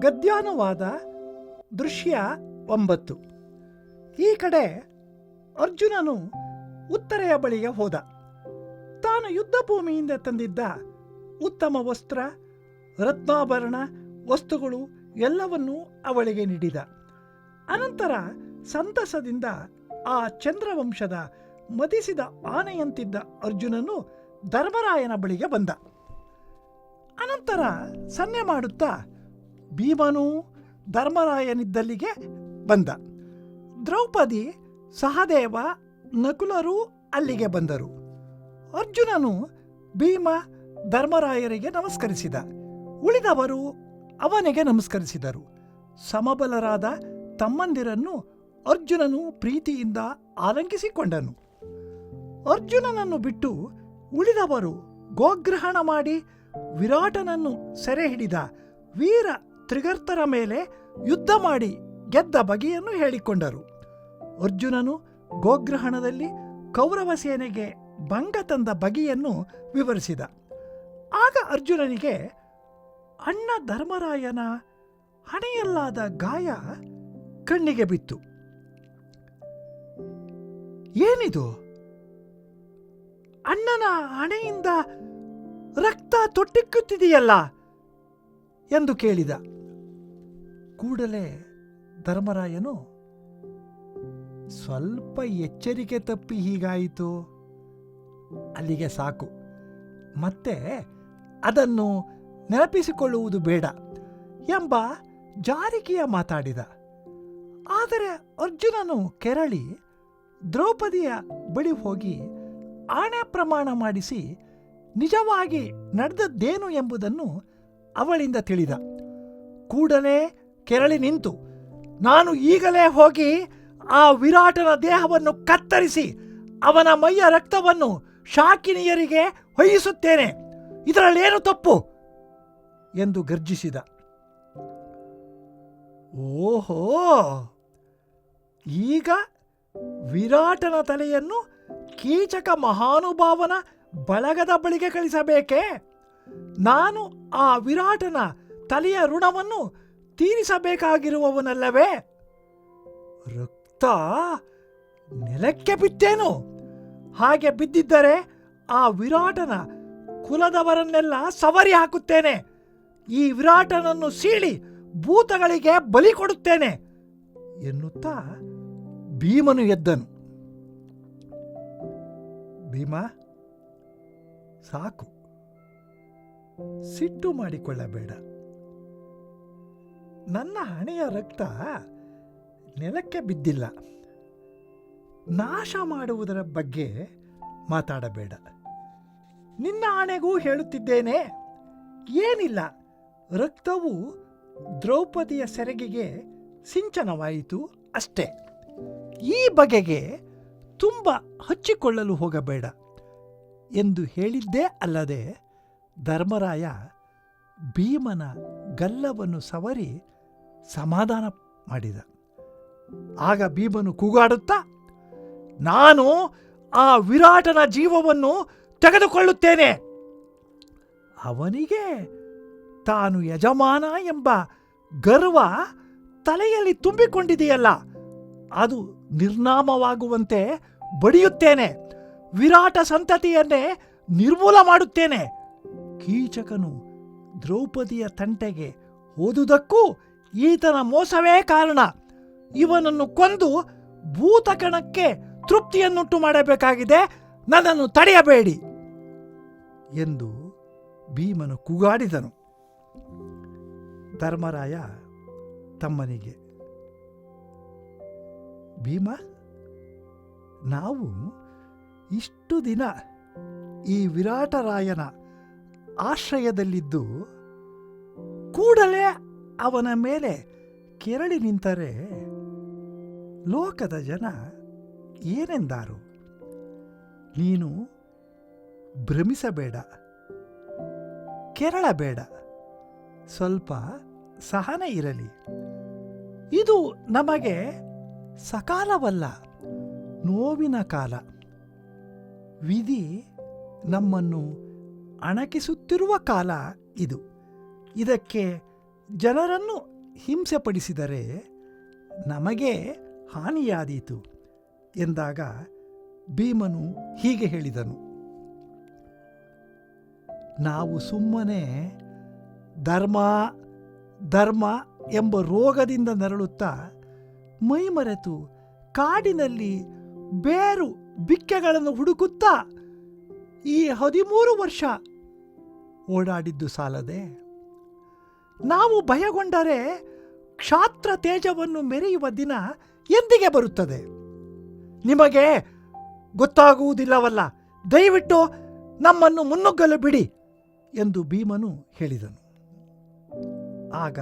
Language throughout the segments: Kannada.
ಗದ್ಯಾನುವಾದ ದೃಶ್ಯ 9. ಈ ಕಡೆ ಅರ್ಜುನನು ಉತ್ತರೆಯ ಬಳಿಗೆ ಹೋದ. ತಾನು ಯುದ್ಧ ಭೂಮಿಯಿಂದ ತಂದಿದ್ದ ಉತ್ತಮ ವಸ್ತ್ರ, ರತ್ನಾಭರಣ ವಸ್ತುಗಳು ಎಲ್ಲವನ್ನೂ ಅವಳಿಗೆ ನೀಡಿದ. ಅನಂತರ ಸಂತಸದಿಂದ ಆ ಚಂದ್ರವಂಶದ ಮದಿಸಿದ ಆನೆಯಂತಿದ್ದ ಅರ್ಜುನನು ಧರ್ಮರಾಯನ ಬಳಿಗೆ ಬಂದ. ಅನಂತರ ಸನ್ನೆ ಮಾಡುತ್ತಾ ಭೀಮನು ಧರ್ಮರಾಯನಿದ್ದಲ್ಲಿಗೆ ಬಂದ. ದ್ರೌಪದಿ, ಸಹದೇವ, ನಕುಲರೂ ಅಲ್ಲಿಗೆ ಬಂದರು. ಅರ್ಜುನನು ಭೀಮ ಧರ್ಮರಾಯರಿಗೆ ನಮಸ್ಕರಿಸಿದ. ಉಳಿದವರು ಅವನಿಗೆ ನಮಸ್ಕರಿಸಿದರು. ಸಮಬಲರಾದ ತಮ್ಮಂದಿರನ್ನು ಅರ್ಜುನನು ಪ್ರೀತಿಯಿಂದ ಆಲಂಗಿಸಿಕೊಂಡನು. ಅರ್ಜುನನನ್ನು ಬಿಟ್ಟು ಉಳಿದವರು ಗೋಗ್ರಹಣ ಮಾಡಿ ವಿರಾಟನನ್ನು ಸೆರೆ ಹಿಡಿದ ವೀರ ತ್ರಿಗರ್ತರ ಮೇಲೆ ಯುದ್ಧ ಮಾಡಿ ಗೆದ್ದ ಬಗೆಯನ್ನು ಹೇಳಿಕೊಂಡರು. ಅರ್ಜುನನು ಗೋಗ್ರಹಣದಲ್ಲಿ ಕೌರವ ಸೇನೆಗೆ ಭಂಗ ತಂದ ಬಗೆಯನ್ನು ವಿವರಿಸಿದ. ಆಗ ಅರ್ಜುನನಿಗೆ ಅಣ್ಣ ಧರ್ಮರಾಯನ ಹಣೆಯಲ್ಲಾದ ಗಾಯ ಕಣ್ಣಿಗೆ ಬಿತ್ತು. ಏನಿದು? ಅಣ್ಣನ ಹಣೆಯಿಂದ ರಕ್ತ ತೊಟ್ಟಿಕ್ಕುತ್ತಿದೆಯಲ್ಲ ಎಂದು ಕೇಳಿದ. ಕೂಡಲೇ ಧರ್ಮರಾಯನು, ಸ್ವಲ್ಪ ಎಚ್ಚರಿಕೆ ತಪ್ಪಿ ಹೀಗಾಯಿತು, ಅಲ್ಲಿಗೆ ಸಾಕು, ಮತ್ತೆ ಅದನ್ನು ನೆನಪಿಸಿಕೊಳ್ಳುವುದು ಬೇಡ ಎಂಬ ಜಾರಿಕೆಯ ಮಾತಾಡಿದ. ಆದರೆ ಅರ್ಜುನನು ಕೆರಳಿ ದ್ರೌಪದಿಯ ಬಳಿ ಹೋಗಿ ಆಣೆ ಪ್ರಮಾಣ ಮಾಡಿಸಿ ನಿಜವಾಗಿ ನಡೆದದ್ದೇನು ಎಂಬುದನ್ನು ಅವಳಿಂದ ತಿಳಿದ. ಕೂಡಲೇ ಕೆರಳಿ ನಿಂತು, ನಾನು ಈಗಲೇ ಹೋಗಿ ಆ ವಿರಾಟನ ದೇಹವನ್ನು ಕತ್ತರಿಸಿ ಅವನ ಮೈಯ ರಕ್ತವನ್ನು ಶಾಕಿನಿಯರಿಗೆ ಹೊಯ್ಯಿಸುತ್ತೇನೆ, ಇದರಲ್ಲೇನು ತಪ್ಪು ಎಂದು ಗರ್ಜಿಸಿದ. ಓಹೋ, ಈಗ ವಿರಾಟನ ತಲೆಯನ್ನು ಕೀಚಕ ಮಹಾನುಭಾವನ ಬಳಗದ ಬಳಿಗೆ ಕಳಿಸಬೇಕೇ? ನಾನು ಆ ವಿರಾಟನ ತಲೆಯ ಋಣವನ್ನು ತೀರಿಸಬೇಕಾಗಿರುವವನಲ್ಲವೇ? ರಕ್ತ ನೆಲಕ್ಕೆ ಬಿತ್ತೇನು? ಹಾಗೆ ಬಿದ್ದಿದ್ದರೆ ಆ ವಿರಾಟನ ಕುಲದವರನ್ನೆಲ್ಲ ಸವರಿ ಹಾಕುತ್ತೇನೆ. ಈ ವಿರಾಟನನ್ನು ಸೀಳಿ ಭೂತಗಳಿಗೆ ಬಲಿ ಕೊಡುತ್ತೇನೆ ಎನ್ನುತ್ತಾ ಭೀಮನು ಎದ್ದನು. ಭೀಮ, ಸಾಕು, ಸಿಟ್ಟು ಮಾಡಿಕೊಳ್ಳಬೇಡ. ನನ್ನ ಹಣೆಯ ರಕ್ತ ನೆಲಕ್ಕೆ ಬಿದ್ದಿಲ್ಲ. ನಾಶ ಮಾಡುವುದರ ಬಗ್ಗೆ ಮಾತಾಡಬೇಡ. ನಿನ್ನ ಆಣೆಗೂ ಹೇಳುತ್ತಿದ್ದೇನೆ, ಏನಿಲ್ಲ, ರಕ್ತವು ದ್ರೌಪದಿಯ ಸೆರಗಿಗೆ ಸಿಂಚನವಾಯಿತು ಅಷ್ಟೇ. ಈ ಬಗೆಗೆ ತುಂಬ ಹಚ್ಚಿಕೊಳ್ಳಲು ಹೋಗಬೇಡ ಎಂದು ಹೇಳಿದ್ದೇ ಅಲ್ಲದೆ ಧರ್ಮರಾಯ ಭೀಮನ ಗಲ್ಲವನ್ನು ಸವರಿ ಸಮಾಧಾನ ಮಾಡಿದ. ಆಗ ಭೀಮನು ಕೂಗಾಡುತ್ತಾ, ನಾನು ಆ ವಿರಾಟನ ಜೀವವನ್ನು ತೆಗೆದುಕೊಳ್ಳುತ್ತೇನೆ. ಅವನಿಗೆ ತಾನು ಯಜಮಾನ ಎಂಬ ಗರ್ವ ತಲೆಯಲ್ಲಿ ತುಂಬಿಕೊಂಡಿದೆಯಲ್ಲ, ಅದು ನಿರ್ನಾಮವಾಗುವಂತೆ ಬಡಿಯುತ್ತೇನೆ. ವಿರಾಟ ಸಂತತಿಯನ್ನೇ ನಿರ್ಮೂಲ ಮಾಡುತ್ತೇನೆ. ಕೀಚಕನು ದ್ರೌಪದಿಯ ತಂಟೆಗೆ ಹೋದುದಕ್ಕೂ ಈತನ ಮೋಸವೇ ಕಾರಣ. ಇವನನ್ನು ಕೊಂದು ಭೂತಕಣಕ್ಕೆ ತೃಪ್ತಿಯನ್ನುಂಟು ಮಾಡಬೇಕಾಗಿದೆ. ನನ್ನನ್ನು ತಡೆಯಬೇಡಿ ಎಂದು ಭೀಮನು ಕೂಗಾಡಿದನು. ಧರ್ಮರಾಯ ತಮ್ಮನಿಗೆ, ಭೀಮ, ನಾವು ಇಷ್ಟು ದಿನ ಈ ವಿರಾಟರಾಯನ ಆಶ್ರಯದಲ್ಲಿದ್ದು ಕೂಡಲೇ ಅವನ ಮೇಲೆ ಕೆರಳಿ ನಿಂತರೆ ಲೋಕದ ಜನ ಏನೆಂದಾರು? ನೀನು ಭ್ರಮಿಸಬೇಡ, ಕೆರಳಬೇಡ, ಸ್ವಲ್ಪ ಸಹನೆ ಇರಲಿ. ಇದು ನಮಗೆ ಸಕಾಲವಲ್ಲ, ನೋವಿನ ಕಾಲ. ವಿಧಿ ನಮ್ಮನ್ನು ಅಣಕಿಸುತ್ತಿರುವ ಕಾಲ ಇದು. ಇದಕ್ಕೆ ಜನರನ್ನು ಹಿಂಸೆಪಡಿಸಿದರೆ ನಮಗೆ ಹಾನಿಯಾದೀತು ಎಂದಾಗ ಭೀಮನು ಹೀಗೆ ಹೇಳಿದನು. ನಾವು ಸುಮ್ಮನೆ ಧರ್ಮ ಧರ್ಮ ಎಂಬ ರೋಗದಿಂದ ನರಳುತ್ತಾ ಮೈಮರೆತು ಕಾಡಿನಲ್ಲಿ ಬೇರು ಬಿಕ್ಕೆಗಳನ್ನು ಹುಡುಕುತ್ತಾ ಈ 13 ವರ್ಷ ಓಡಾಡಿದ್ದು ಸಾಲದೆ, ನಾವು ಭಯಗೊಂಡರೆ ಕ್ಷಾತ್ರ ತೇಜವನ್ನು ಮೆರೆಯುವ ದಿನ ಎಂದಿಗೆ ಬರುತ್ತದೆ? ನಿಮಗೆ ಗೊತ್ತಾಗುವುದಿಲ್ಲವಲ್ಲ, ದಯವಿಟ್ಟು ನಮ್ಮನ್ನು ಮುನ್ನುಗ್ಗಲು ಬಿಡಿ ಎಂದು ಭೀಮನು ಹೇಳಿದನು. ಆಗ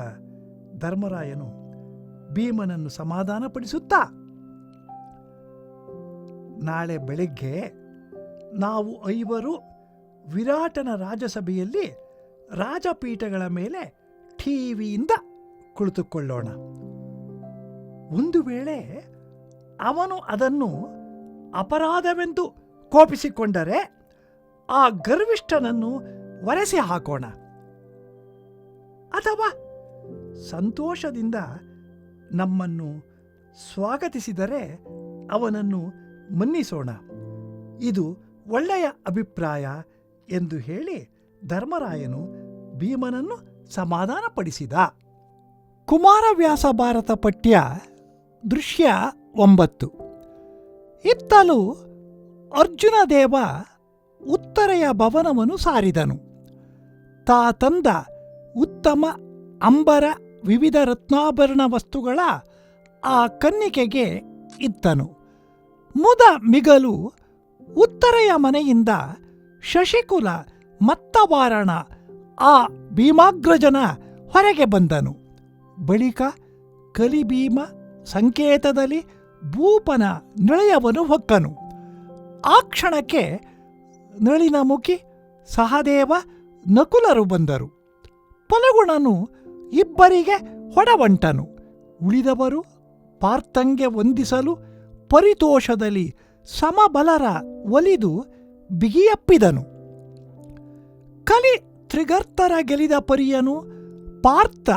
ಧರ್ಮರಾಯನು ಭೀಮನನ್ನು ಸಮಾಧಾನಪಡಿಸುತ್ತಾ, ನಾಳೆ ಬೆಳಗ್ಗೆ ನಾವು 5 ವಿರಾಟನ ರಾಜಸಭೆಯಲ್ಲಿ ರಾಜಪೀಠಗಳ ಮೇಲೆ ಠೀವಿಯಿಂದ ಕುಳಿತುಕೊಳ್ಳೋಣ. ಒಂದು ವೇಳೆ ಅವನು ಅದನ್ನು ಅಪರಾಧವೆಂದು ಕೋಪಿಸಿಕೊಂಡರೆ ಆ ಗರ್ವಿಷ್ಠನನ್ನು ಒರೆಸಿ ಹಾಕೋಣ, ಅಥವಾ ಸಂತೋಷದಿಂದ ನಮ್ಮನ್ನು ಸ್ವಾಗತಿಸಿದರೆ ಅವನನ್ನು ಮನ್ನಿಸೋಣ. ಇದು ಒಳ್ಳೆಯ ಅಭಿಪ್ರಾಯ ಎಂದು ಹೇಳಿ ಧರ್ಮರಾಯನು ಭೀಮನನ್ನು ಸಮಾಧಾನಪಡಿಸಿದ. ಕುಮಾರವ್ಯಾಸ ಭಾರತ ಪಠ್ಯ ದೃಶ್ಯ 9. ಇತ್ತಲು ಅರ್ಜುನ ದೇವ ಉತ್ತರೆಯ ಭವನವನ್ನು ಸಾರಿದನು. ತಾ ತಂದ ಉತ್ತಮ ಅಂಬರ ವಿವಿಧ ರತ್ನಾಭರಣ ವಸ್ತುಗಳ ಆ ಕನ್ನಿಕೆಗೆ ಇತ್ತನು. ಮುದ ಮಿಗಲು ಉತ್ತರೆಯ ಮನೆಯಿಂದ ಶಶಿಕುಲ ಮತ್ತವಾರಣ ಆ ಭೀಮಾಗ್ರಜನ ಹೊರಗೆ ಬಂದನು. ಬಳಿಕ ಕಲಿಭೀಮ ಸಂಕೇತದಲ್ಲಿ ಭೂಪನ ನಿಳೆಯವನು ಹೊಕ್ಕನು. ಆ ಕ್ಷಣಕ್ಕೆ ನಳಿನ ಮುಖಿ ಸಹದೇವ ನಕುಲರು ಬಂದರು. ಫಲಗುಣನು ಇಬ್ಬರಿಗೆ ಹೊಡವಂಟನು. ಉಳಿದವರು ಪಾರ್ಥಂಗೆ ವಂದಿಸಲು ಪರಿತೋಷದಲ್ಲಿ ಸಮಬಲರ ಒಲಿದು ಬಿಗಿಯಪ್ಪಿದನು. ಕಲಿ ತ್ರಿಗರ್ತರ ಗೆಲಿದ ಪರಿಯನು, ಪಾರ್ಥ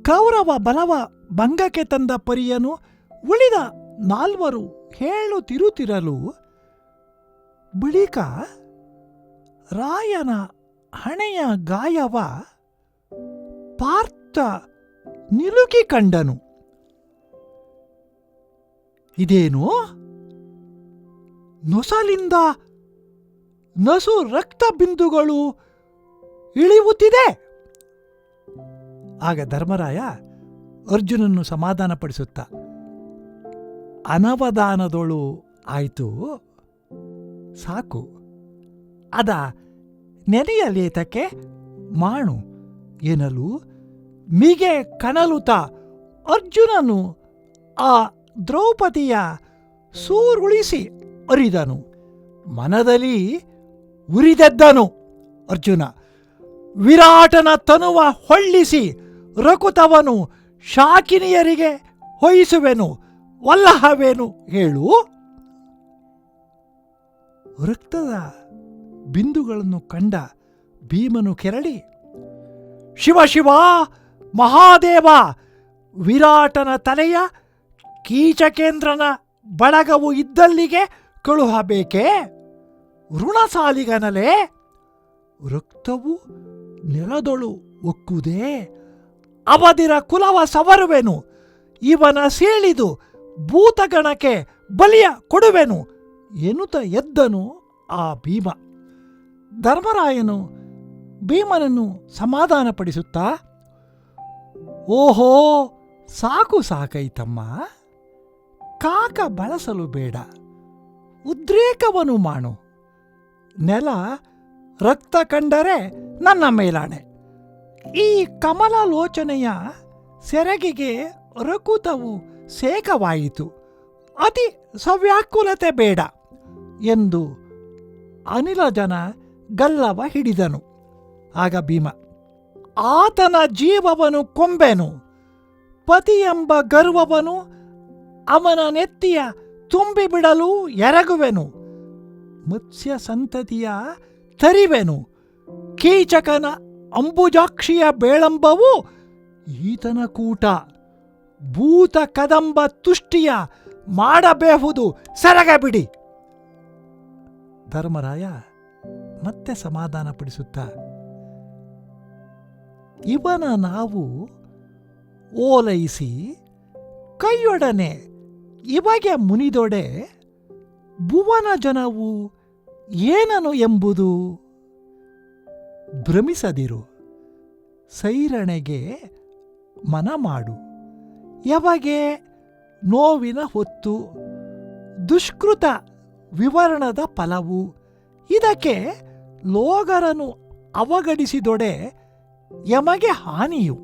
ಕೌರವ ಬಲವ ಭಂಗಕ್ಕೆ ತಂದ ಪರಿಯನು, ಉಳಿದ 4 ಹೇಳುತ್ತಿರುತ್ತಿರಲು ಬಳಿಕ ರಾಯನ ಹಣೆಯ ಗಾಯವ ಪಾರ್ಥ ನಿಲುಕಿ ಕಂಡನು. ಇದೇನು? ನೊಸಲಿಂದ ನಸು ರಕ್ತ ಬಿಂದುಗಳು ಇಳಿಯುತ್ತಿದೆ. ಆಗ ಧರ್ಮರಾಯ ಅರ್ಜುನನ್ನು ಸಮಾಧಾನಪಡಿಸುತ್ತ, ಅನವಧಾನದೊಳು ಆಯಿತು, ಸಾಕು, ಅದ ನೆನೆಯಲೇತಕ್ಕೆ ಮಾಡು ಎನ್ನಲು ಮಿಗೆ ಕನಲುತ ಅರ್ಜುನನು ಆ ದ್ರೌಪದಿಯ ಸೂರುಳಿಸಿ ಅರಿದನು. ಮನದಲ್ಲಿ ಉರಿದೆದ್ದನು ಅರ್ಜುನ. ವಿರಾಟನ ತನುವ ಹೊಳ್ಳಿಸಿ ರಕುತವನು ಶಾಕಿನಿಯರಿಗೆ ಹೊಯ್ಸುವೆನು, ವಲ್ಲಹವೇನು ಹೇಳು. ರಕ್ತದ ಬಿಂದುಗಳನ್ನು ಕಂಡ ಭೀಮನು ಕೆರಳಿ, ಶಿವ ಶಿವ ಮಹಾದೇವ, ವಿರಾಟನ ತಲೆಯ ಕೀಚಕೇಂದ್ರನ ಬಳಗವು ಇದ್ದಲ್ಲಿಗೆ ಕಳುಹಬೇಕೇ? ಋಣಸಾಲಿಗನಲೆ ರಕ್ತವು ನೆಲದೊಳು ಒಕ್ಕುದೇ, ಅವದಿರ ಕುಲವ ಸವರುವೆನು, ಇವನ ಸೀಳಿದು ಭೂತಗಣಕ್ಕೆ ಬಲಿಯ ಕೊಡುವೆನು ಎನ್ನುತ್ತ ಎದ್ದನು ಆ ಭೀಮ. ಧರ್ಮರಾಯನು ಭೀಮನನ್ನು ಸಮಾಧಾನಪಡಿಸುತ್ತಾ, ಓಹೋ, ಸಾಕು ಸಾಕೈತಮ್ಮ, ಕಾಕ ಬಳಸಲು ಬೇಡ, ಉದ್ರೇಕವನ್ನು ಮಾಡು. ನೆಲ ರಕ್ತ ಕಂಡರೆ ನನ್ನ ಮೇಲಾಣೆ. ಈ ಕಮಲಲೋಚನೆಯ ಸೆರಗಿಗೆ ರಕುತವು ಸೇಕವಾಯಿತು, ಅತಿ ಸವ್ಯಾಕುಲತೆ ಬೇಡ ಎಂದು ಅನಿಲಜನ ಗಲ್ಲವ ಹಿಡಿದನು. ಆಗ ಭೀಮ, ಆತನ ಜೀವವನ್ನು ಕೊಂಬೆನು, ಪತಿಯೆಂಬ ಗರ್ವವನು ಅವನ ನೆತ್ತಿಯ ತುಂಬಿಬಿಡಲು ಎರಗುವೆನು, ಮತ್ಸ್ಯ ಸಂತತಿಯ ತರಿವೆನು, ಕೀಚಕನ ಅಂಬುಜಾಕ್ಷಿಯ ಬೇಳಂಬವು ಈತನ ಕೂಟ ಭೂತ ಕದಂಬ ತುಷ್ಟಿಯ ಮಾಡಬೇಹುದು ಸರಗಬಿಡಿ. ಧರ್ಮರಾಯ ಮತ್ತೆ ಸಮಾಧಾನಪಡಿಸುತ್ತಾ, ಇವನ ನಾವು ಓಲೈಸಿ ಕೈಯೊಡನೆ ಇಮಗೆ ಮುನಿದೊಡೆ ಭುವನ ಜನವು ಏನನು ಎಂಬುದು ಭ್ರಮಿಸದಿರು. ಸೈರಣೆಗೆ ಮನ ಮಾಡು. ಯಮಗೆ ನೋವಿನ ಹೊತ್ತು ದುಷ್ಕೃತ ವಿವರಣದ ಫಲವು. ಇದಕ್ಕೆ ಲೋಗರನು ಅವಗಡಿಸಿದೊಡೆ ಯಮಗೆ ಹಾನಿಯು.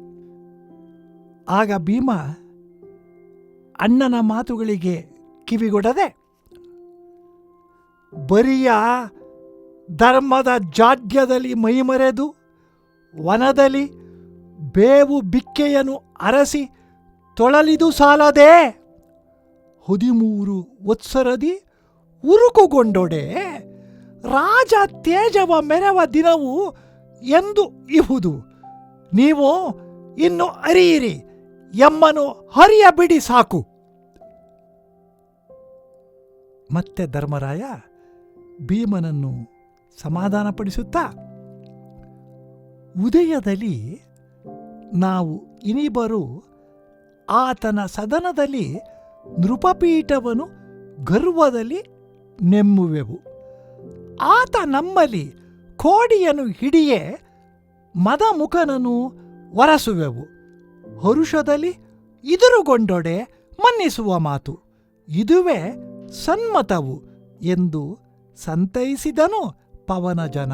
ಆಗ ಭೀಮ ಅಣ್ಣನ ಮಾತುಗಳಿಗೆ ಕಿವಿಗೊಡದೆ, ಬರಿಯ ಧರ್ಮದ ಜಾಡ್ಯದಲ್ಲಿ ಮೈಮರೆದು ವನದಲ್ಲಿ ಬೇವು ಬಿಕ್ಕೆಯನ್ನು ಅರಸಿ ತೊಳಲಿದು ಸಾಲದೆ 13 ವತ್ಸರದಿ ಉರುಕುಗೊಂಡೊಡೆ ರಾಜ ತೇಜವ ಮೆರವ ದಿನವು ಎಂದು ಇಹುದು. ನೀವು ಇನ್ನು ಅರಿಯಿರಿ, ಎಮ್ಮನು ಹರಿಯ ಬಿಡಿ ಸಾಕು. ಮತ್ತೆ ಧರ್ಮರಾಯ ಭೀಮನನ್ನು ಸಮಾಧಾನಪಡಿಸುತ್ತಾ, ಉದಯದಲ್ಲಿ ನಾವು ಇನಿಬರು ಆತನ ಸದನದಲ್ಲಿ ನೃಪಪೀಠವನ್ನು ಗರ್ವದಲ್ಲಿ ನೆಮ್ಮುವೆವು. ಆತ ನಮ್ಮಲ್ಲಿ ಕೋಡಿಯನ್ನು ಹಿಡಿಯೇ ಮದಮುಖನನ್ನು ವರಸುವೆವು. ಹರುಷದಲ್ಲಿ ಇದುರುಗೊಂಡೊಡೆ ಮನ್ನಿಸುವ ಮಾತು, ಇದುವೇ ಸನ್ಮತವು ಎಂದು ಸಂತೈಸಿದನು ಪವನಜನ.